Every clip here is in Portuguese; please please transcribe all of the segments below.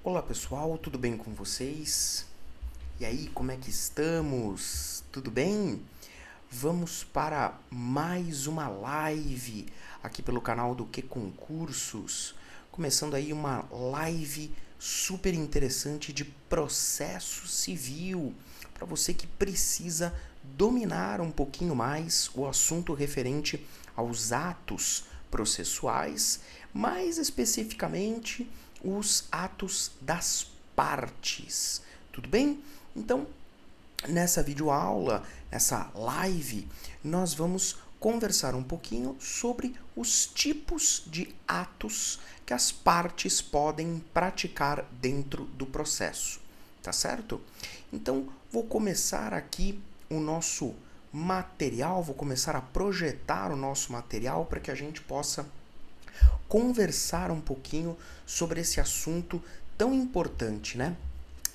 Olá pessoal, tudo bem com vocês? E aí, como é que estamos? Tudo bem? Vamos para mais uma live aqui pelo canal do Que Concursos. Começando aí uma live super interessante de processo civil, para você que precisa dominar um pouquinho mais o assunto referente aos atos processuais, mais especificamente os atos das partes. Tudo bem? Então, nessa videoaula, nessa live, nós vamos conversar um pouquinho sobre os tipos de atos que as partes podem praticar dentro do processo, tá certo? Então, vou começar aqui o nosso material, vou começar a projetar o nosso material para que a gente possa conversar um pouquinho sobre esse assunto tão importante, né?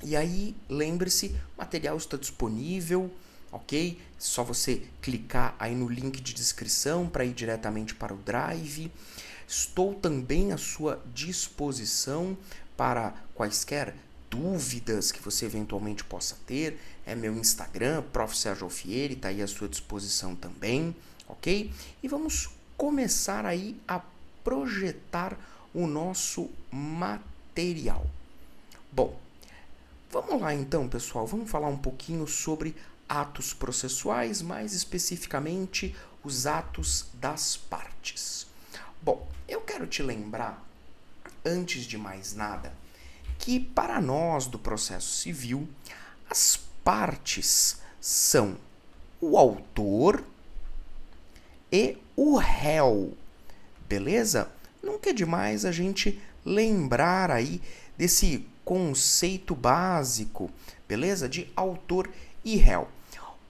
E aí, lembre-se, o material está disponível, ok? Só você clicar aí no link de descrição para ir diretamente para o Drive. Estou também à sua disposição para quaisquer dúvidas que você eventualmente possa ter. É meu Instagram, Prof. Sérgio Alfieri, está aí à sua disposição também, ok? E vamos começar aí a projetar o nosso material. Bom, vamos lá então, pessoal, vamos falar um pouquinho sobre atos processuais, mais especificamente os atos das partes. Bom, eu quero te lembrar, antes de mais nada, que para nós do processo civil, as partes são o autor e o réu, beleza? Nunca é demais a gente lembrar aí desse conceito básico, beleza? De autor e réu.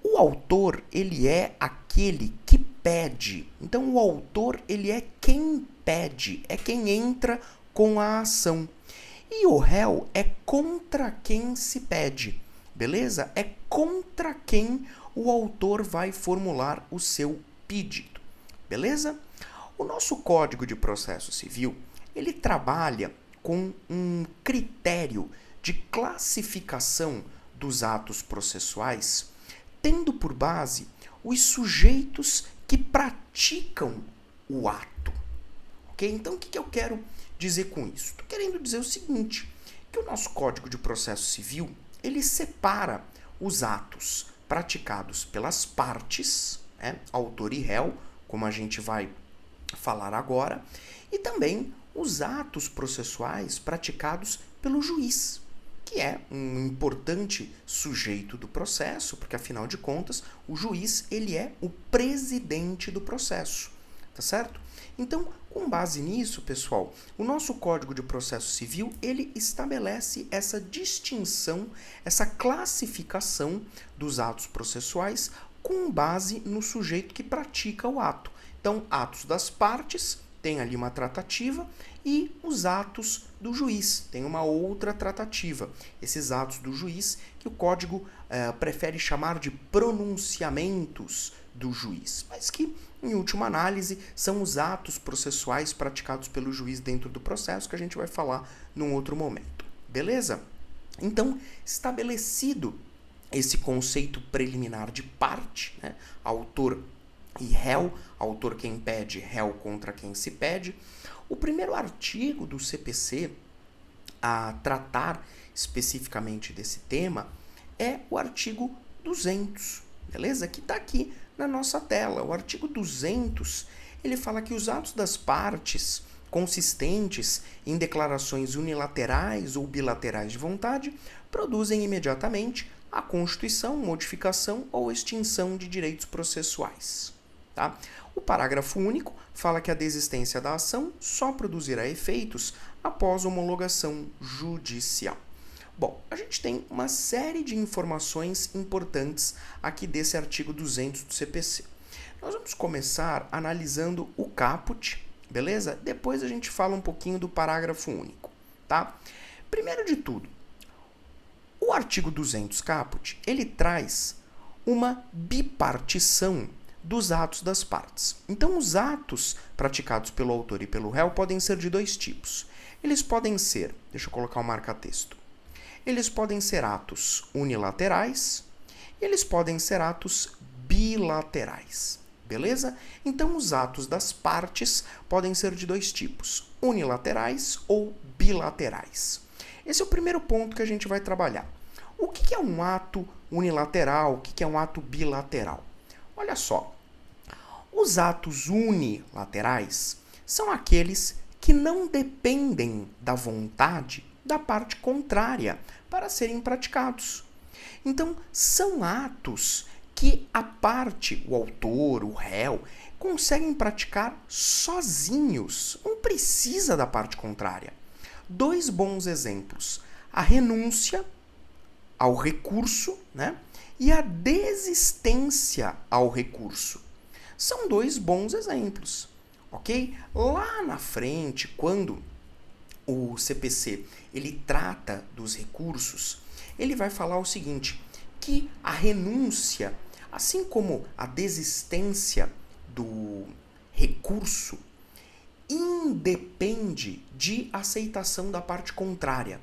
O autor, ele é aquele que pede. Então, o autor, ele é quem pede, é quem entra com a ação. E o réu é contra quem se pede, beleza? É contra quem o autor vai formular o seu pedido, beleza? O nosso Código de Processo Civil, ele trabalha com um critério de classificação dos atos processuais, tendo por base os sujeitos que praticam o ato. Ok? Então, o que eu quero dizer com isso? Estou querendo dizer o seguinte, que o nosso Código de Processo Civil, ele separa os atos praticados pelas partes, autor e réu, como a gente vai falar agora, e também os atos processuais praticados pelo juiz, que é um importante sujeito do processo, porque afinal de contas, o juiz, ele é o presidente do processo, tá certo? Então, com base nisso, pessoal, o nosso Código de Processo Civil, ele estabelece essa distinção, essa classificação dos atos processuais com base no sujeito que pratica o ato. Então, atos das partes, tem ali uma tratativa, e os atos do juiz, tem uma outra tratativa. Esses atos do juiz que o Código prefere chamar de pronunciamentos do juiz, mas que, em última análise, são os atos processuais praticados pelo juiz dentro do processo, que a gente vai falar num outro momento. Beleza? Então, estabelecido esse conceito preliminar de parte, né? Autor e réu, autor quem pede, réu contra quem se pede, o primeiro artigo do CPC a tratar especificamente desse tema é o artigo 200, beleza? Que está aqui na nossa tela. O artigo 200, ele fala que os atos das partes consistentes em declarações unilaterais ou bilaterais de vontade produzem imediatamente a constituição, modificação ou extinção de direitos processuais. Tá? O parágrafo único fala que a desistência da ação só produzirá efeitos após homologação judicial. Bom, a gente tem uma série de informações importantes aqui desse artigo 200 do CPC. Nós vamos começar analisando o caput, beleza? Depois a gente fala um pouquinho do parágrafo único, tá? Primeiro de tudo, o artigo 200 caput, ele traz uma bipartição dos atos das partes. Então, os atos praticados pelo autor e pelo réu podem ser de dois tipos. Eles podem ser, deixa eu colocar o marca-texto, eles podem ser atos unilaterais, eles podem ser atos bilaterais, beleza? Então, os atos das partes podem ser de dois tipos, unilaterais ou bilaterais. Esse é o primeiro ponto que a gente vai trabalhar. O que é um ato unilateral? O que é um ato bilateral? Olha só, os atos unilaterais são aqueles que não dependem da vontade da parte contrária para serem praticados. Então, são atos que a parte, o autor, o réu, conseguem praticar sozinhos, não precisa da parte contrária. Dois bons exemplos: a renúncia ao recurso, né? E a desistência ao recurso. São dois bons exemplos, ok? Lá na frente, quando o CPC ele trata dos recursos, ele vai falar o seguinte, que a renúncia, assim como a desistência do recurso, independe de aceitação da parte contrária.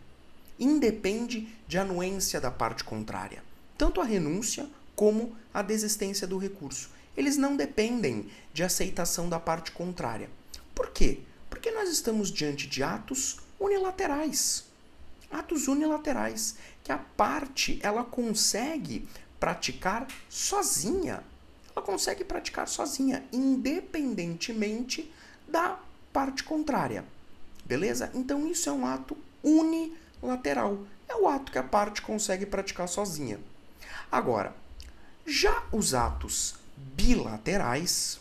Independe de anuência da parte contrária. Tanto a renúncia como a desistência do recurso. Eles não dependem de aceitação da parte contrária. Por quê? Porque nós estamos diante de atos unilaterais. Atos unilaterais que a parte ela consegue praticar sozinha. Ela consegue praticar sozinha, independentemente da parte contrária. Beleza? Então isso é um ato unilateral. É o ato que a parte consegue praticar sozinha. Agora, já os atos bilaterais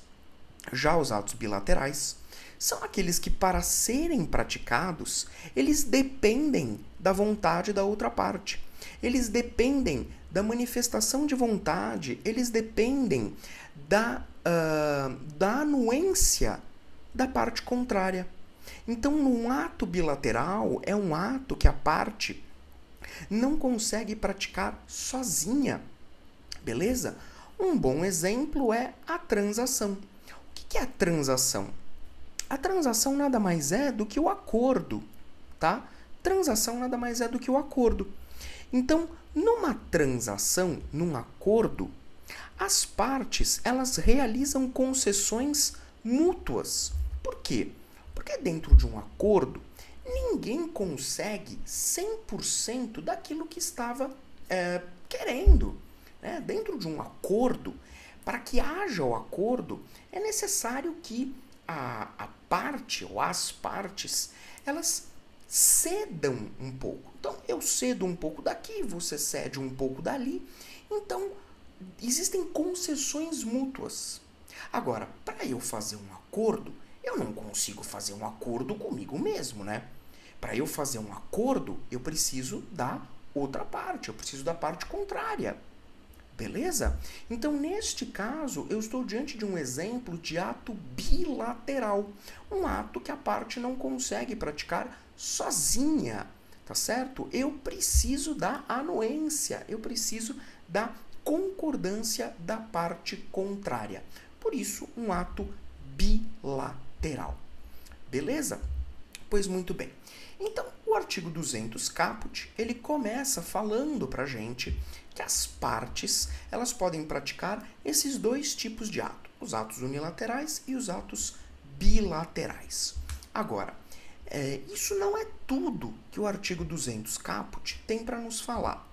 são aqueles que, para serem praticados, eles dependem da vontade da outra parte. Eles dependem da manifestação de vontade, eles dependem da anuência da parte contrária. Então, num ato bilateral, é um ato que a parte não consegue praticar sozinha. Beleza? Um bom exemplo é a transação. O que é a transação? A transação nada mais é do que o acordo, tá? Transação nada mais é do que o acordo. Então, numa transação, num acordo, as partes, elas realizam concessões mútuas. Por quê? Porque dentro de um acordo, ninguém consegue 100% daquilo que estava querendo. Né? Dentro de um acordo, para que haja o acordo, é necessário que a parte ou as partes, elas cedam um pouco. Então, eu cedo um pouco daqui, você cede um pouco dali. Então, existem concessões mútuas. Agora, para eu fazer um acordo, eu não consigo fazer um acordo comigo mesmo, né? Para eu fazer um acordo, eu preciso da outra parte, eu preciso da parte contrária. Beleza? Então, neste caso, eu estou diante de um exemplo de ato bilateral. Um ato que a parte não consegue praticar sozinha, tá certo? Eu preciso da anuência, eu preciso da concordância da parte contrária. Por isso, um ato bilateral. Beleza? Pois muito bem. Então, o artigo 200 caput, ele começa falando pra gente que as partes, elas podem praticar esses dois tipos de ato, os atos unilaterais e os atos bilaterais. Agora, isso não é tudo que o artigo 200 caput tem para nos falar.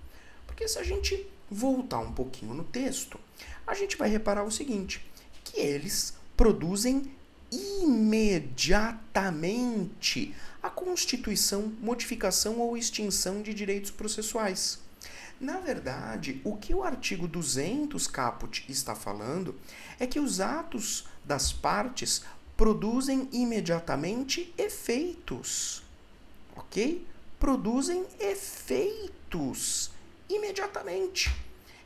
Porque se a gente voltar um pouquinho no texto, a gente vai reparar o seguinte, que eles produzem imediatamente a constituição, modificação ou extinção de direitos processuais. Na verdade, o que o artigo 200 caput está falando é que os atos das partes produzem imediatamente efeitos, ok? Produzem efeitos imediatamente.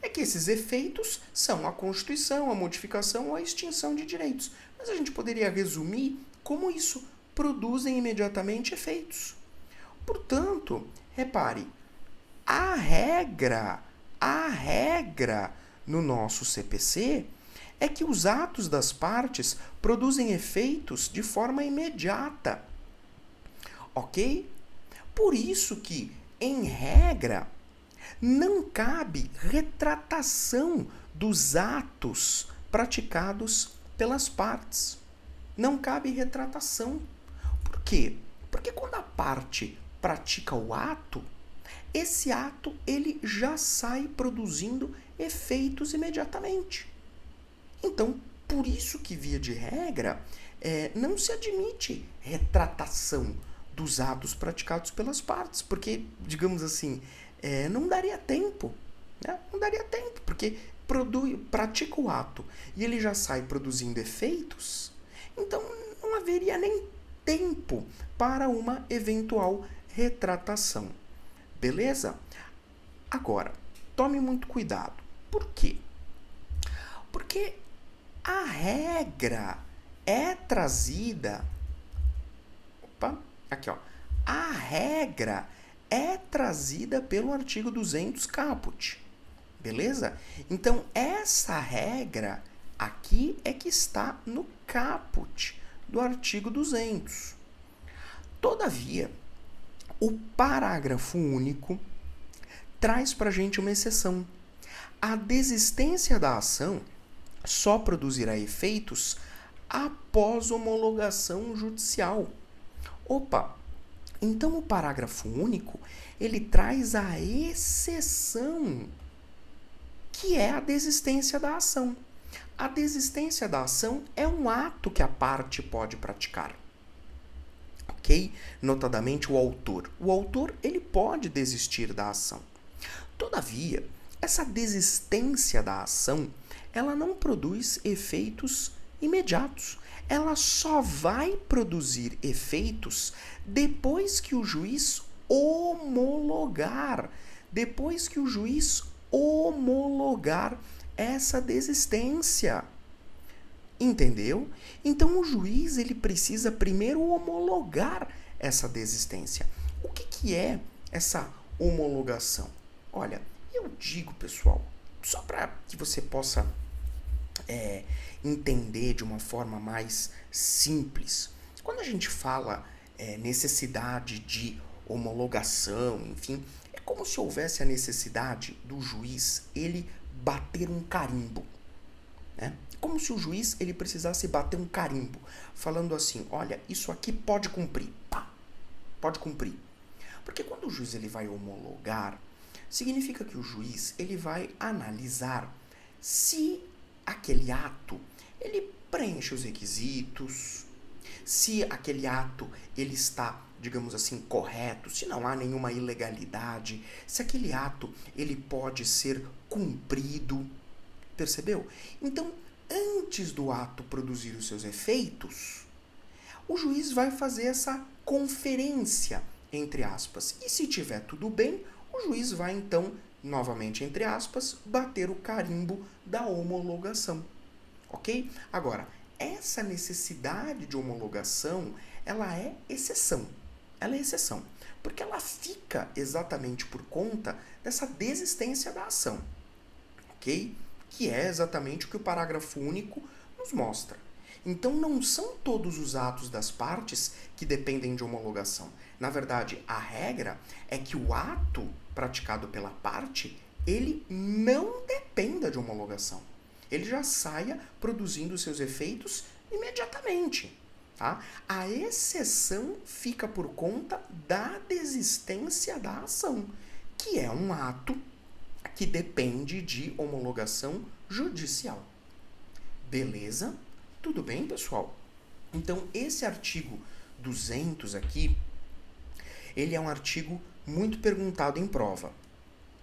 É que esses efeitos são a constituição, a modificação ou a extinção de direitos. Mas a gente poderia resumir como isso produzem imediatamente efeitos. Portanto, repare, a regra no nosso CPC é que os atos das partes produzem efeitos de forma imediata. Ok? Por isso que, em regra, não cabe retratação dos atos praticados pelas partes. Não cabe retratação. Por quê? Porque quando a parte pratica o ato, esse ato ele já sai produzindo efeitos imediatamente. Então, por isso que, via de regra, não se admite retratação dos atos praticados pelas partes, porque, digamos assim, não daria tempo. Né? Não daria tempo, porque pratica o ato e ele já sai produzindo efeitos, então não haveria nem tempo para uma eventual retratação. Beleza? Agora, tome muito cuidado. Por quê? Porque a regra é trazida. Opa, aqui ó. A regra é trazida pelo artigo 200 caput. Beleza? Então, essa regra aqui é que está no caput do artigo 200. Todavia, o parágrafo único traz para a gente uma exceção. A desistência da ação só produzirá efeitos após homologação judicial. Opa! Então o parágrafo único, ele traz a exceção, que é a desistência da ação. A desistência da ação é um ato que a parte pode praticar. Ok? Notadamente o autor. O autor, ele pode desistir da ação. Todavia, essa desistência da ação, ela não produz efeitos imediatos. Ela só vai produzir efeitos depois que o juiz homologar. Depois que o juiz homologar essa desistência. Entendeu? Então o juiz ele precisa primeiro homologar essa desistência. O que é essa homologação? Olha, eu digo, pessoal, só para que você possa entender de uma forma mais simples. Quando a gente fala necessidade de homologação, enfim, é como se houvesse a necessidade do juiz ele bater um carimbo. Né? Como se o juiz ele precisasse bater um carimbo, falando assim, olha, isso aqui pode cumprir. Pá, pode cumprir. Porque quando o juiz ele vai homologar, significa que o juiz ele vai analisar se aquele ato ele preenche os requisitos, se aquele ato ele está, digamos assim, correto, se não há nenhuma ilegalidade, se aquele ato ele pode ser cumprido. Percebeu? Então, antes do ato produzir os seus efeitos, o juiz vai fazer essa conferência, entre aspas. E se tiver tudo bem, o juiz vai então, novamente entre aspas, bater o carimbo da homologação. Ok? Agora, essa necessidade de homologação, ela é exceção. Ela é exceção. Porque ela fica exatamente por conta dessa desistência da ação. Ok? Que é exatamente o que o parágrafo único nos mostra. Então, não são todos os atos das partes que dependem de homologação. Na verdade, a regra é que o ato praticado pela parte, ele não dependa de homologação. Ele já saia produzindo seus efeitos imediatamente. Tá? A exceção fica por conta da desistência da ação, que é um ato que depende de homologação judicial. Beleza? Tudo bem, pessoal? Então, esse artigo 200 aqui, ele é um artigo muito perguntado em prova,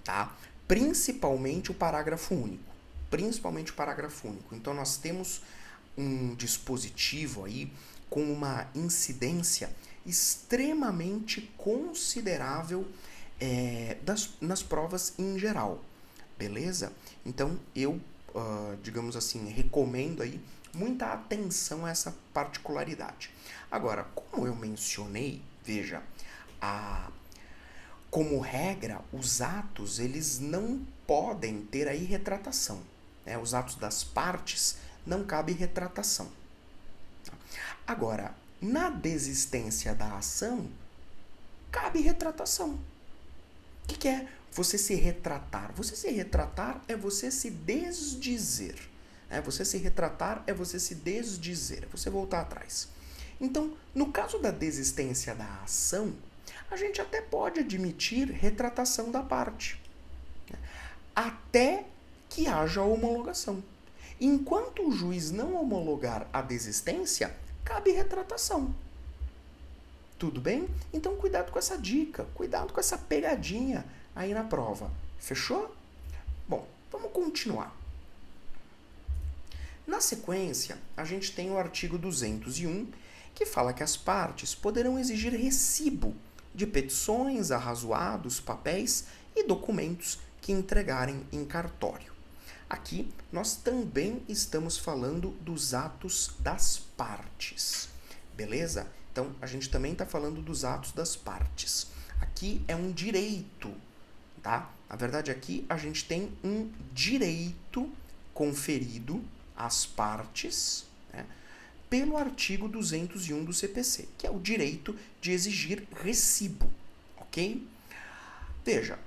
tá? Principalmente o parágrafo único. Principalmente o parágrafo único. Então, nós temos um dispositivo aí com uma incidência extremamente considerável nas provas em geral, beleza? Então, eu, digamos assim, recomendo aí muita atenção a essa particularidade. Agora, como eu mencionei, veja, como regra, os atos, eles não podem ter aí retratação. né? Os atos das partes, não cabe retratação. Agora, na desistência da ação, cabe retratação. O que é você se retratar? Você se retratar é você se desdizer. Você se retratar é você se desdizer, é você voltar atrás. Então, no caso da desistência da ação, a gente até pode admitir retratação da parte, até que haja homologação. Enquanto o juiz não homologar a desistência, cabe retratação. Tudo bem? Então cuidado com essa dica, cuidado com essa pegadinha aí na prova. Fechou? Bom, vamos continuar. Na sequência, a gente tem o artigo 201, que fala que as partes poderão exigir recibo de petições, arrazoados, papéis e documentos que entregarem em cartório. Aqui, nós também estamos falando dos atos das partes, beleza? Então, a gente também está falando dos atos das partes. Aqui é um direito, tá? Na verdade, aqui a gente tem um direito conferido às partes, né, pelo artigo 201 do CPC, que é o direito de exigir recibo, ok? Veja,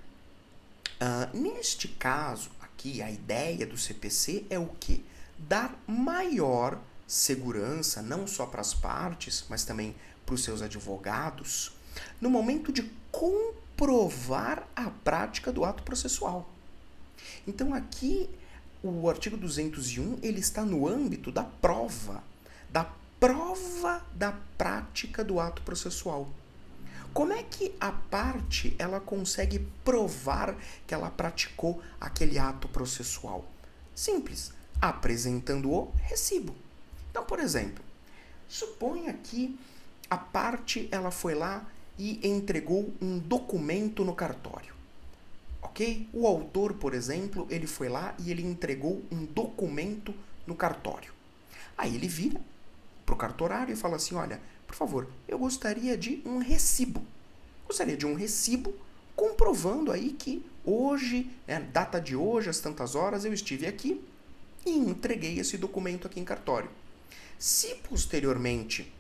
neste caso aqui, a ideia do CPC é o quê? Dar maior segurança, não só para as partes, mas também para os seus advogados, no momento de comprovar a prática do ato processual. Então, aqui, o artigo 201, ele está no âmbito da prova da prática do ato processual. Como é que a parte ela consegue provar que ela praticou aquele ato processual? Simples, apresentando o recibo. Então, por exemplo, suponha que a parte ela foi lá e entregou um documento no cartório. Ok? O autor, por exemplo, ele foi lá e ele entregou um documento no cartório. Aí ele vira para o cartorário e fala assim, olha, por favor, eu gostaria de um recibo. Gostaria de um recibo comprovando aí que hoje, data de hoje, às tantas horas, eu estive aqui e entreguei esse documento aqui em cartório. Se posteriormente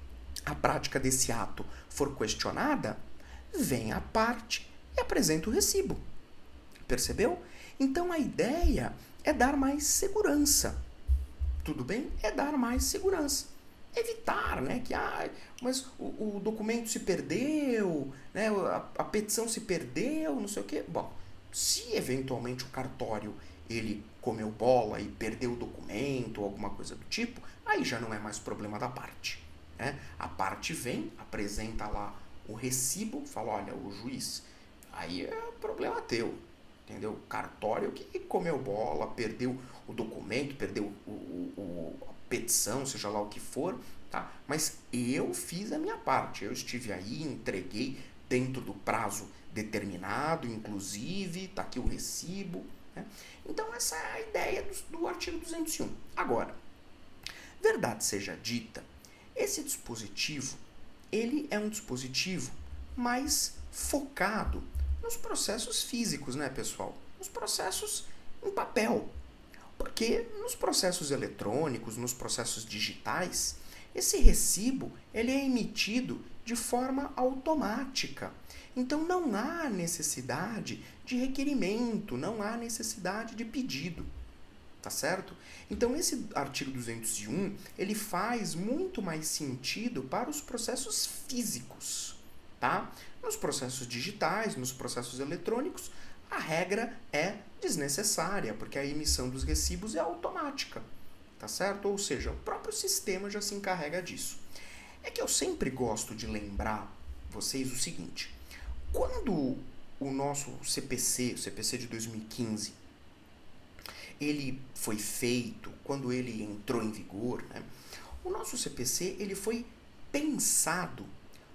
a prática desse ato for questionada, vem a parte e apresenta o recibo. Percebeu? Então a ideia é dar mais segurança. Tudo bem? É dar mais segurança. Evitar, né, que mas o documento se perdeu, né, a petição se perdeu, não sei o quê. Bom, se eventualmente o cartório ele comeu bola e perdeu o documento ou alguma coisa do tipo, aí já não é mais problema da parte, né? A parte vem, apresenta lá o recibo, fala, olha, o juiz, aí é problema teu, entendeu? O cartório que comeu bola, perdeu o documento, perdeu a petição, seja lá o que for, tá? Mas eu fiz a minha parte, eu estive aí, entreguei dentro do prazo determinado, inclusive, tá aqui o recibo, né? Então essa é a ideia do artigo 201. Agora, verdade seja dita, esse dispositivo, ele é um dispositivo mais focado nos processos físicos, né, pessoal? Nos processos em papel. Porque nos processos eletrônicos, nos processos digitais, esse recibo ele é emitido de forma automática. Então não há necessidade de requerimento, não há necessidade de pedido. Tá certo? Então esse artigo 201, ele faz muito mais sentido para os processos físicos, tá? Nos processos digitais, nos processos eletrônicos, a regra é desnecessária, porque a emissão dos recibos é automática, tá certo? Ou seja, o próprio sistema já se encarrega disso. É que eu sempre gosto de lembrar vocês o seguinte, quando o nosso CPC, o CPC de 2015, ele foi feito, quando ele entrou em vigor, né, o nosso CPC ele foi pensado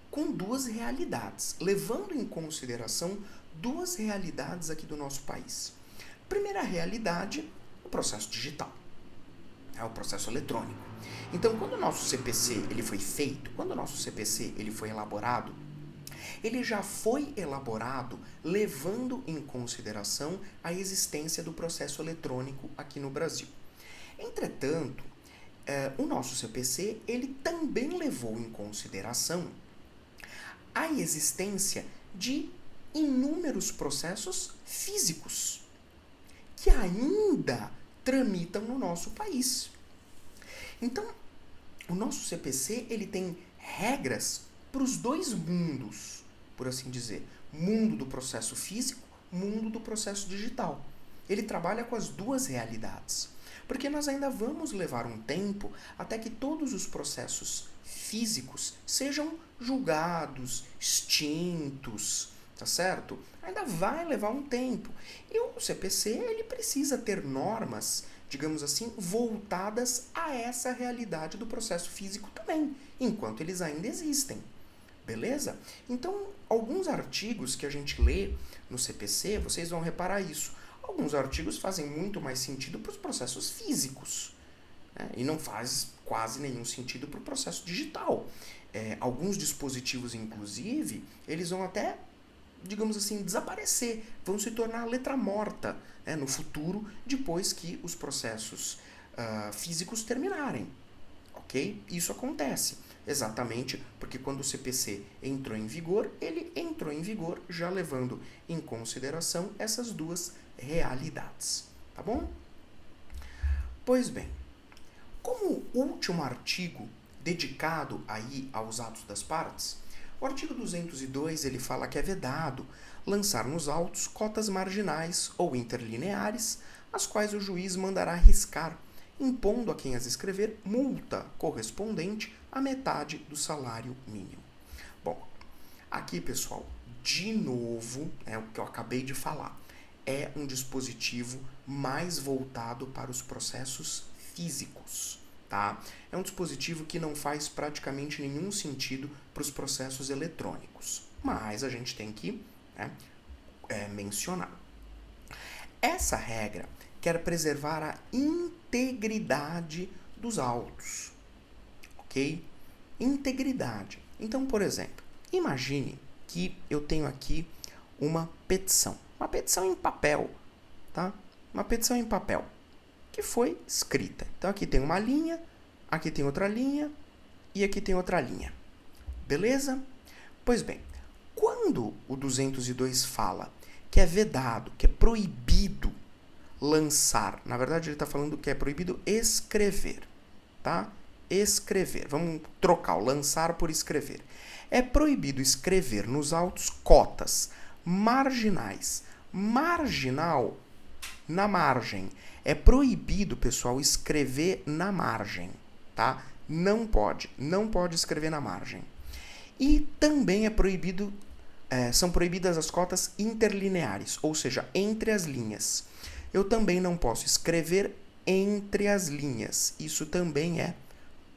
com duas realidades, levando em consideração duas realidades aqui do nosso país. Primeira realidade, o processo digital, o processo eletrônico. Então, quando o nosso CPC ele foi feito, quando o nosso CPC ele foi elaborado, ele já foi elaborado levando em consideração a existência do processo eletrônico aqui no Brasil. Entretanto, o nosso CPC ele também levou em consideração a existência de inúmeros processos físicos que ainda tramitam no nosso país. Então, o nosso CPC ele tem regras para os dois mundos, por assim dizer. Mundo do processo físico, mundo do processo digital. Ele trabalha com as duas realidades. Porque nós ainda vamos levar um tempo até que todos os processos físicos sejam julgados, extintos, tá certo? Ainda vai levar um tempo. E o CPC, ele precisa ter normas, digamos assim, voltadas a essa realidade do processo físico também, enquanto eles ainda existem. Beleza? Então, alguns artigos que a gente lê no CPC, vocês vão reparar isso. Alguns artigos fazem muito mais sentido para os processos físicos, né? E não faz quase nenhum sentido para o processo digital. Alguns dispositivos, inclusive, eles vão até, digamos assim, desaparecer, vão se tornar letra morta, né, no futuro, depois que os processos físicos terminarem. Ok? Isso acontece exatamente porque quando o CPC entrou em vigor, ele entrou em vigor já levando em consideração essas duas realidades. Tá bom? Pois bem, como último artigo dedicado aí aos atos das partes, o artigo 202 ele fala que é vedado lançar nos autos cotas marginais ou interlineares, as quais o juiz mandará riscar, impondo a quem as escrever multa correspondente à metade do salário mínimo. Bom, aqui, pessoal, de novo, é o que eu acabei de falar, é um dispositivo mais voltado para os processos físicos, tá? É um dispositivo que não faz praticamente nenhum sentido para os processos eletrônicos, mas a gente tem que mencionar. Essa regra quer preservar a integridade dos autos, ok? Integridade. Então, por exemplo, imagine que eu tenho aqui uma petição em papel, tá? Uma petição em papel que foi escrita. Então, aqui tem uma linha, aqui tem outra linha e aqui tem outra linha. Beleza? Pois bem, quando o 202 fala que é vedado, que é proibido lançar, na verdade ele está falando que é proibido escrever, tá? Escrever. Vamos trocar o lançar por escrever. É proibido escrever nos autos cotas marginais. Marginal, na margem. É proibido, pessoal, escrever na margem, tá? Não pode escrever na margem. E também é proibido, são proibidas as cotas interlineares, ou seja, entre as linhas. Eu também não posso escrever entre as linhas. Isso também é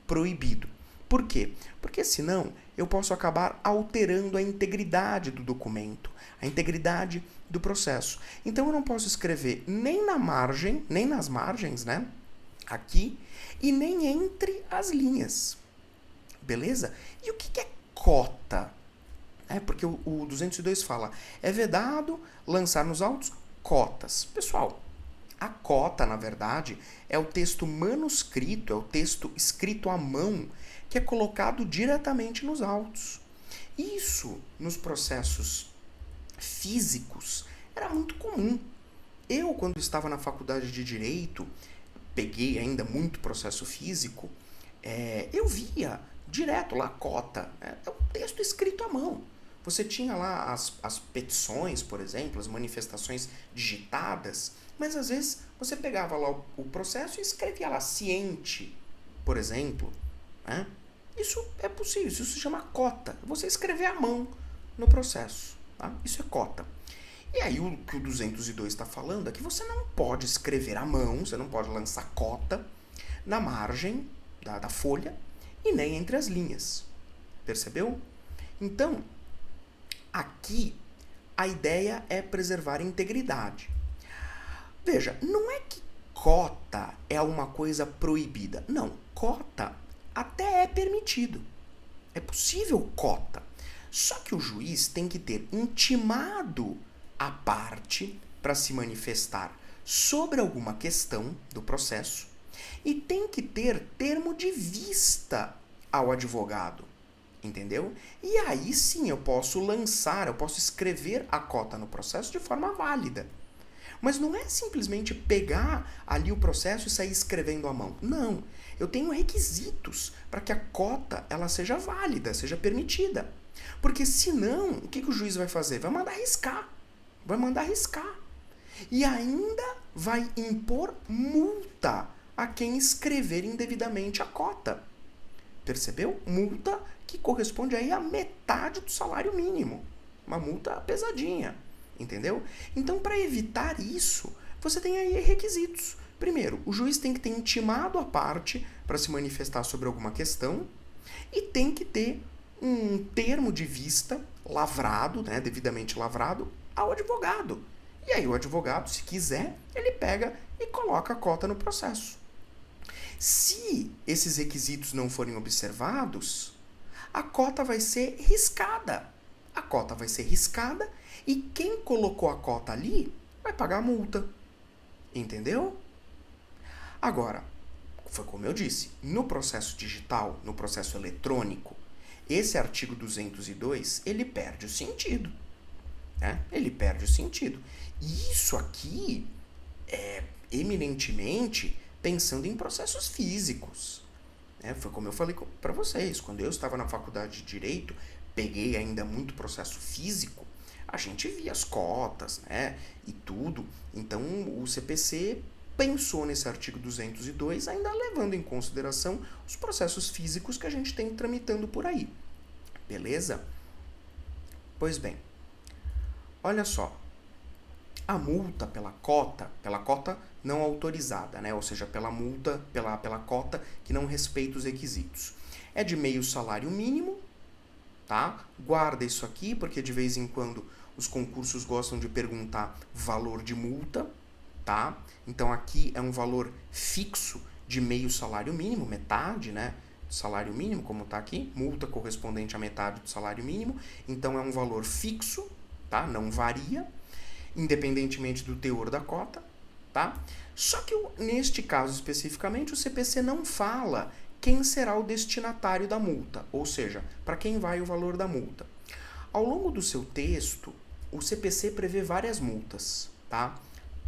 proibido. Por quê? Porque senão eu posso acabar alterando a integridade do documento, a integridade do processo. Então eu não posso escrever nem na margem, nem nas margens, né? Aqui, e nem entre as linhas. Beleza? E o que é cota? Porque o 202 fala, é vedado lançar nos autos cotas. Pessoal, a cota, na verdade, é o texto manuscrito, é o texto escrito à mão, que é colocado diretamente nos autos. Isso, nos processos físicos, era muito comum. Eu, quando estava na faculdade de Direito, peguei ainda muito processo físico, eu via direto lá a cota, é o texto escrito à mão. Você tinha lá as petições, por exemplo, as manifestações digitadas, mas às vezes você pegava lá o processo e escrevia lá ciente, por exemplo. Né? Isso é possível, isso se chama cota. Você escrever à mão no processo. Tá? Isso é cota. E aí o que o 202 está falando é que você não pode escrever à mão, você não pode lançar cota na margem da folha e nem entre as linhas. Percebeu? Então, aqui a ideia é preservar a integridade. Veja, não é que cota é uma coisa proibida. Não, cota até é permitido. É possível cota. Só que o juiz tem que ter intimado a parte para se manifestar sobre alguma questão do processo e tem que ter termo de vista ao advogado, entendeu? E aí sim eu posso escrever a cota no processo de forma válida. Mas não é simplesmente pegar ali o processo e sair escrevendo à mão. Não, eu tenho requisitos para que a cota ela seja válida, seja permitida. Porque senão, o que o juiz vai fazer? Vai mandar arriscar. Vai mandar arriscar. E ainda vai impor multa a quem escrever indevidamente a cota. Percebeu? Multa que corresponde aí a metade do salário mínimo. Uma multa pesadinha, entendeu? Então, para evitar isso, você tem aí requisitos. Primeiro, o juiz tem que ter intimado a parte para se manifestar sobre alguma questão e tem que ter um termo de vista lavrado, né, devidamente lavrado, ao advogado. E aí o advogado, se quiser, ele pega e coloca a cota no processo. Se esses requisitos não forem observados, a cota vai ser riscada. A cota vai ser riscada e quem colocou a cota ali vai pagar a multa. Entendeu? Agora, foi como eu disse, no processo digital, no processo eletrônico, esse artigo 202, ele perde o sentido. Né? Ele perde o sentido. E isso aqui é eminentemente pensando em processos físicos. Foi como eu falei para vocês, quando eu estava na faculdade de Direito, peguei ainda muito processo físico, a gente via as cotas, né, e tudo. Então, o CPC pensou nesse artigo 202, ainda levando em consideração os processos físicos que a gente tem tramitando por aí. Beleza? Pois bem, olha só. A multa pela cota não autorizada, né? Ou seja, pela multa, pela cota que não respeita os requisitos. É de meio salário mínimo, tá? Guarda isso aqui, porque de vez em quando os concursos gostam de perguntar valor de multa, tá? Então aqui é um valor fixo de meio salário mínimo, metade, né? Salário mínimo, como tá aqui, multa correspondente à metade do salário mínimo. Então é um valor fixo, tá? Não varia, independentemente do teor da cota, tá? Só que neste caso especificamente o CPC não fala quem será o destinatário da multa, ou seja, para quem vai o valor da multa. Ao longo do seu texto, o CPC prevê várias multas, tá?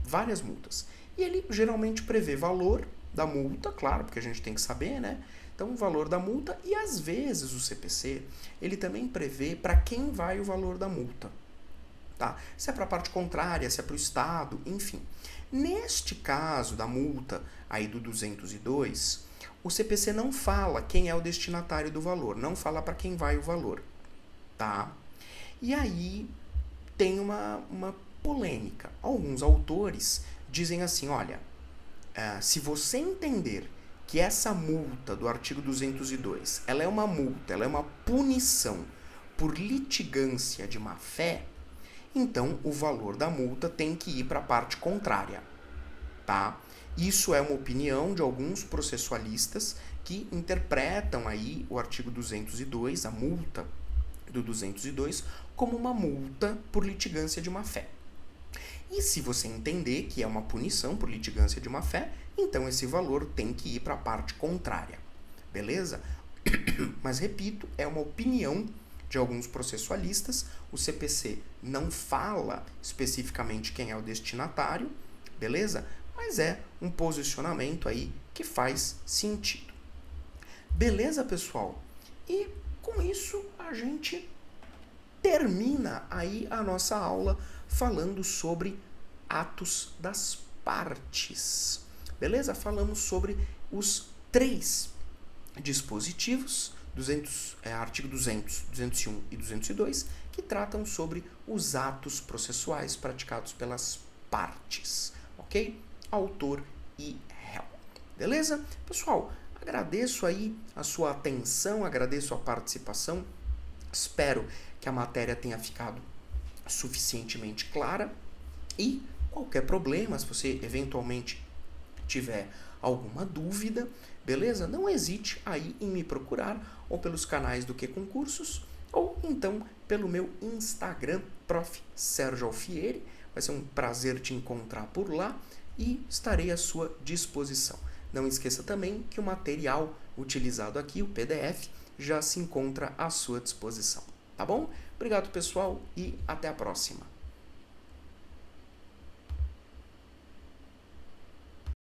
Várias multas. E ele geralmente prevê valor da multa, claro, porque a gente tem que saber, né? Então, o valor da multa e às vezes o CPC, ele também prevê para quem vai o valor da multa. Tá? Se é para a parte contrária, se é para o Estado, enfim. Neste caso da multa aí do 202, o CPC não fala quem é o destinatário do valor, não fala para quem vai o valor. Tá? E aí tem uma polêmica. Alguns autores dizem assim, olha, se você entender que essa multa do artigo 202, ela é uma multa, ela é uma punição por litigância de má-fé, então o valor da multa tem que ir para a parte contrária, tá? Isso é uma opinião de alguns processualistas que interpretam aí o artigo 202, a multa do 202, como uma multa por litigância de má-fé. E se você entender que é uma punição por litigância de má-fé, então esse valor tem que ir para a parte contrária, beleza? Mas repito, é uma opinião de alguns processualistas, o CPC não fala especificamente quem é o destinatário, beleza? Mas é um posicionamento aí que faz sentido. Beleza, pessoal? E com isso a gente termina aí a nossa aula falando sobre atos das partes. Beleza? Falamos sobre os 3 dispositivos, artigo 200, 201 e 202, que tratam sobre os atos processuais praticados pelas partes, ok? Autor e réu. Beleza? Pessoal, agradeço aí a sua atenção, agradeço a participação, espero que a matéria tenha ficado suficientemente clara e qualquer problema, se você eventualmente tiver alguma dúvida, beleza? Não hesite aí em me procurar ou pelos canais do Que Concursos ou então pelo meu Instagram, Prof. Sérgio Alfieri. Vai ser um prazer te encontrar por lá e estarei à sua disposição. Não esqueça também que o material utilizado aqui, o PDF, já se encontra à sua disposição. Tá bom? Obrigado, pessoal, e até a próxima.